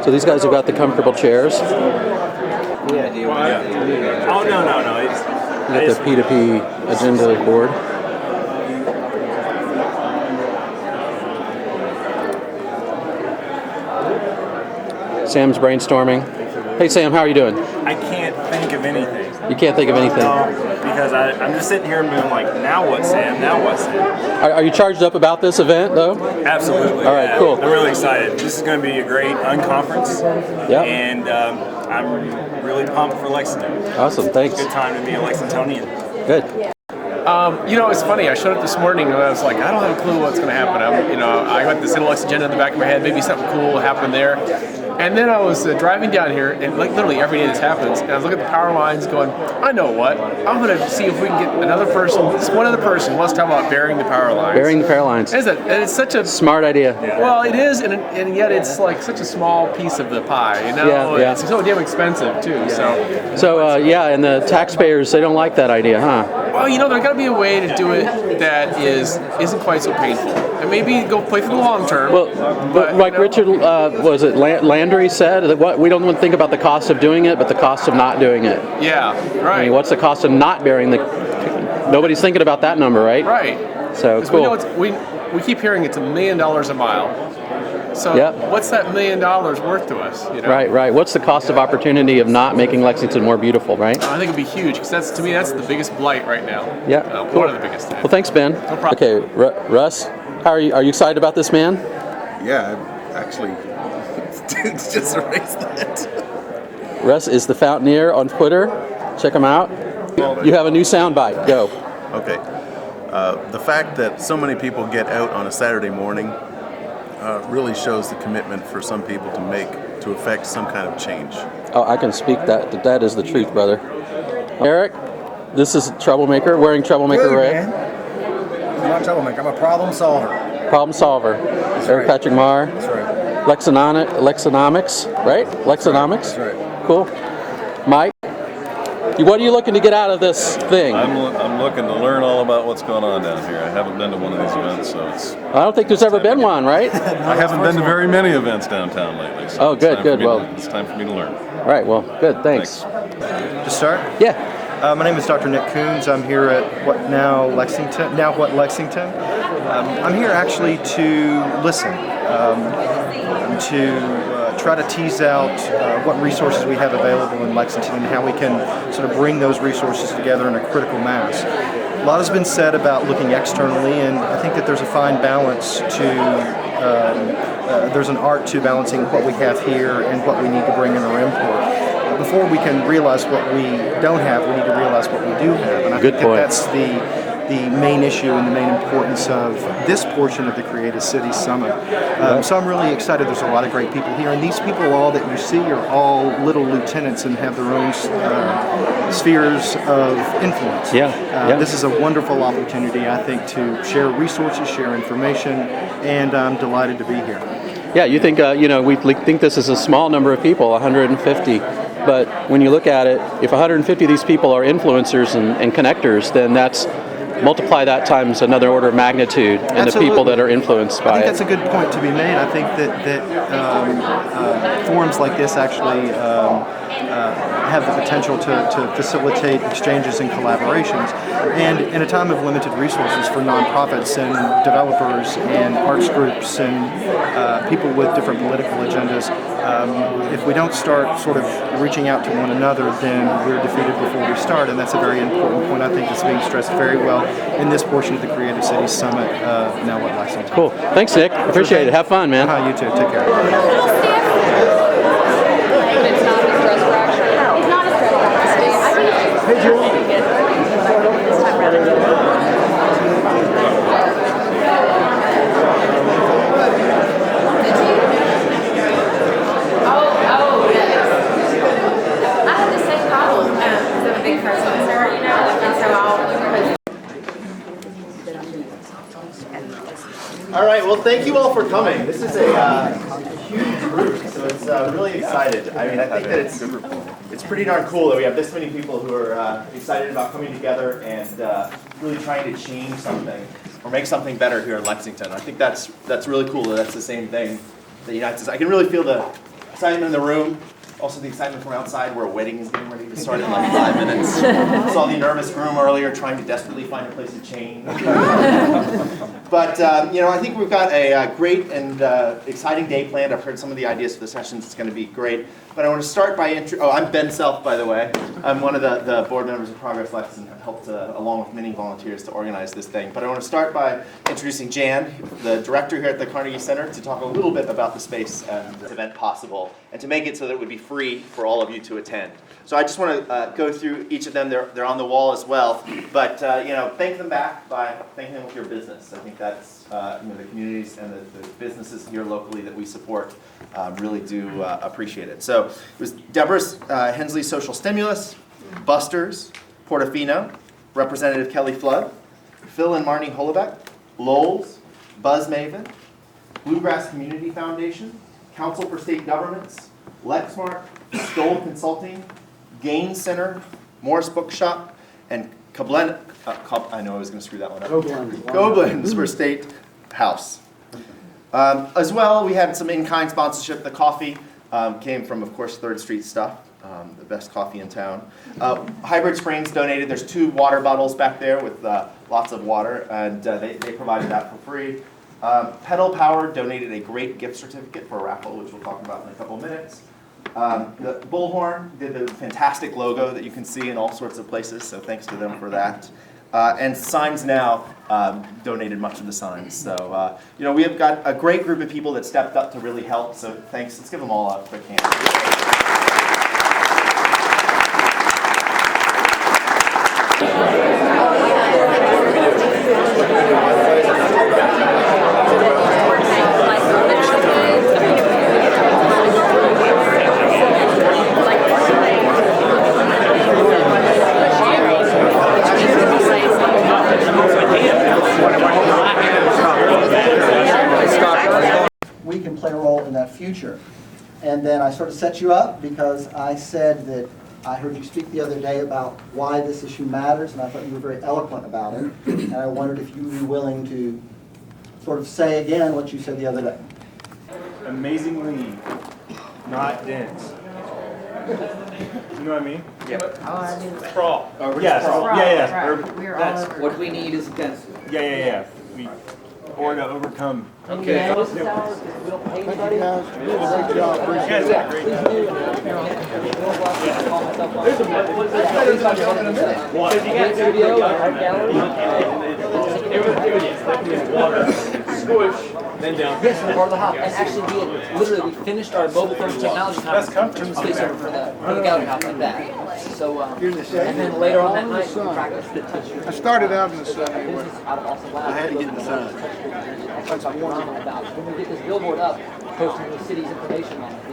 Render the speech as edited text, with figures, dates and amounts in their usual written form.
So these guys have got the comfortable chairs. Oh, no. You got the P2P agenda board. Sam's brainstorming. Hey Sam, how are you doing? I can't think of anything. You can't think of anything? No, because I'm just sitting here and being like, now what, Sam? Now what, Sam? Are you charged up about this event, though? Absolutely. All right, cool. I'm really excited. This is going to be a great unconference. Yeah. And I'm really pumped for Lexington. Awesome, thanks. Good time to be a Lexingtonian. Good. It's funny. I showed up this morning and I was like, I don't have a clue what's going to happen. I got this intellectual agenda in the back of my head. Maybe something cool will happen there. And then I was driving down here, and like literally every day this happens, and I was looking at the power lines going, I know what, I'm going to see if we can get another person, just one other person who wants to talk about burying the power lines. Burying the power lines. And it's such a... Smart idea. Well, it is, and yet it's like such a small piece of the pie, you know? Yeah. It's so damn expensive, too, so... And the taxpayers, they don't like that idea, huh? Well, there's got to be a way to do it that isn't quite so painful. And maybe go play for the long term. Well, but like Richard, Landry said, that we don't want to think about the cost of doing it, but the cost of not doing it. Yeah, right. I mean, what's the cost of not burying nobody's thinking about that number, right? Right. So cool. We keep hearing it's $1 million a mile. So what's that $1 million worth to us? Right. What's the cost of opportunity of not making Lexington more beautiful, right? I think it'd be huge, because to me that's the biggest blight right now. Yeah. Cool. One of the biggest things. Well, thanks, Ben. No problem. Okay, Russ, how are you? Are you excited about this, man? Yeah, actually, just erase that. Russ is the Fountaineer on Twitter. Check him out. You have a new soundbite. Go. Okay. The fact that so many people get out on a Saturday morning really shows the commitment for some people to affect some kind of change. Oh, I can speak that. That is the truth, brother. Eric, this is Troublemaker, wearing Troublemaker red. Man. I'm not a troublemaker. I'm a problem solver. Problem solver. That's Eric right. Patrick Marr. That's right. Lexonomics, right? Lexonomics. That's right. Cool. Mike, what are you looking to get out of this thing? I'm looking to learn all about what's going on down here. I haven't been to one of these events, so it's... I don't think there's ever been one, right? I haven't been to very many events downtown lately. So Oh, good. it's time for me to learn. All right, well, good, thanks. To start? Yeah. My name is Dr. Nick Coons. I'm here at Lexington. I'm here actually to listen, to try to tease out what resources we have available in Lexington and how we can sort of bring those resources together in a critical mass. A lot has been said about looking externally, and I think that there's a fine balance there's an art to balancing what we have here and what we need to bring in our import. Before we can realize what we don't have, we need to realize what we do have. And I think that's the main issue and the main importance of this portion of the Creative Cities Summit. So I'm really excited. There's a lot of great people here, and these people all that you see are all little lieutenants and have their own spheres of influence. This is a wonderful opportunity, I think, to share resources, share information, and I'm delighted to be here. Yeah, you think, we think this is a small number of people, 150. But when you look at it, if 150 of these people are influencers and connectors, then that's multiply that times another order of magnitude in Absolutely. the people that are influenced by it. I think that's a good point to be made. I think that forums like this actually have the potential to facilitate exchanges and collaborations. And in a time of limited resources for nonprofits and developers and arts groups and people with different political agendas, if we don't start sort of reaching out to one another, then we're defeated before we start. And that's a very important point, I think, that's being stressed very well in this portion of the Creative Cities Summit, now at Lexington. Cool. Thanks, Nick. Appreciate it. Have fun, man. You too. Take care. Hey, Julie. All right, well, thank you all for coming. This is a huge group, so it's really excited. I mean, I think that it's pretty darn cool that we have this many people who are excited about coming together and really trying to change something or make something better here in Lexington. I think that's really cool that that's the same thing that unites us. I can really feel the excitement in the room, also the excitement from outside where a wedding is getting ready to start in like 5 minutes. Saw the nervous groom earlier trying to desperately find a place to change. But I think we've got a great and exciting day planned. I've heard some of the ideas for the sessions. It's going to be great. But I want to start by I'm Ben Self, by the way. I'm one of the board members of Progress Lex and helped, along with many volunteers, to organize this thing. But I want to start by introducing Jan, the director here at the Carnegie Center, to talk a little bit about the space and the event possible, and to make it so that it would be free for all of you to attend. So I just want to go through each of them. They're on the wall as well. But thank them back by thanking them with your business. I think that's the communities and the businesses here locally that we support really do appreciate it. So it was Deborah's Hensley Social Stimulus, Buster's, Portofino, Representative Kelly Flood, Phil and Marnie Holobeck, Lowell's, Buzz Maven, Bluegrass Community Foundation, Council for State Governments, Lexmark, Stoll Consulting, Gaines Center, Morris Bookshop, and Koblen, I know I was going to screw that one up. Koblenz for State House. As well, we had some in-kind sponsorship. The coffee came from, of course, 3rd Street Stuff, the best coffee in town. Hybrid Springs donated. There's 2 water bottles back there with lots of water, and they provided that for free. Pedal Power donated a great gift certificate for a raffle, which we'll talk about in a couple of minutes. The Bullhorn did the fantastic logo that you can see in all sorts of places, so thanks to them for that. And Signs Now donated much of the signs. So, we have got a great group of people that stepped up to really help, so thanks. Let's give them all a quick hand. We can play a role in that future. And then I sort of set you up because I said that I heard you speak the other day about why this issue matters, and I thought you were very eloquent about it. And I wondered if you would be willing to sort of say again what you said the other day. Amazingly not dense. You know what I mean? Oh, I do. Sprawl. Yes. Yeah. Right. We're all over. What we need is density. Yeah. Or to overcome. Okay. You guys did great. Then down. Yes, part of the hop. And actually, we finished our mobile phone technology conference. Turned the space over for the gallery hop like that. So, and then later on that night, we practiced the touch. I started out in the sun. I had to get in the sun. About when we get this billboard up, posting the city's information on it.